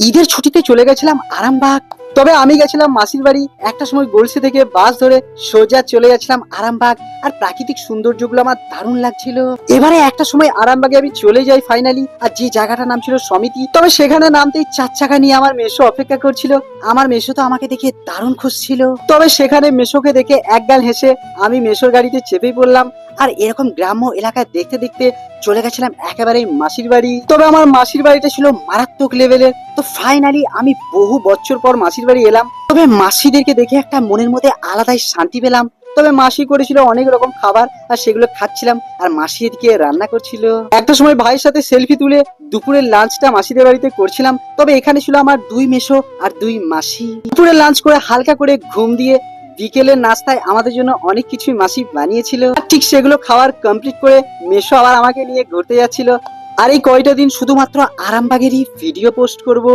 ঈদের ছুটিতে চলে গেছিলাম আরামবাগ। তবে আমি গেছিলাম মাসির বাড়ি। একটা সময় গলসি থেকে বাস ধরে সোজা চলে যাচ্ছিলাম আরামবাগ। আর প্রাকৃতিক সৌন্দর্যগুলো আমার দারুণ লাগছিল। এবারে একটা সময় আরামবাগে আমি চলে যাই ফাইনালি। আর যে জায়গাটার নাম ছিল সমিতি, তবে সেখানে নামতেই 4 চাকা নিয়ে আমার মেসো অপেক্ষা করছিল। আমার মেসো তো আমাকে দেখে দারুণ খুশি ছিল। তবে সেখানে মেসোকে দেখে একগাল হেসে আমি মেসোর গাড়িতে চেপেই পড়লাম। আর এরকম গ্রাম্য এলাকায় দেখতে দেখতে চলে গেছিলাম একেবারেই মাসির বাড়ি। তবে আমার মাসির বাড়িটা ছিল মারাত্মক লেভেলের। তো ফাইনালি আমি বহু বছর পর মাসির বাড়ি এলাম। তবে মাসিদেরকে দেখে একটা মনের মধ্যে আলাদাই শান্তি পেলাম। তবে মাসি করেছিল অনেক রকম খাবার, আর সেগুলো খাচ্ছিলাম। আর মাসি এদিকে রান্না করছিল। একটা সময় ভাইয়ের সাথে সেলফি তুলে দুপুরের লাঞ্চটা মাসিদের বাড়িতে করছিলাম। তবে এখানে ছিল আমার 2 মেসো আর 2 মাসি। দুপুরের লাঞ্চ করে হালকা করে ঘুম দিয়ে বিকেলের নাস্তায় আমাদের জন্য অনেক কিছুই মাসি বানিয়েছিল। ঠিক সেগুলো খাওয়ার কমপ্লিট করে মেসো আবার আমাকে নিয়ে ঘুরতে যাচ্ছিল। আর এই কয়টা দিন শুধুমাত্র আরামবাগেরই ভিডিও পোস্ট করব।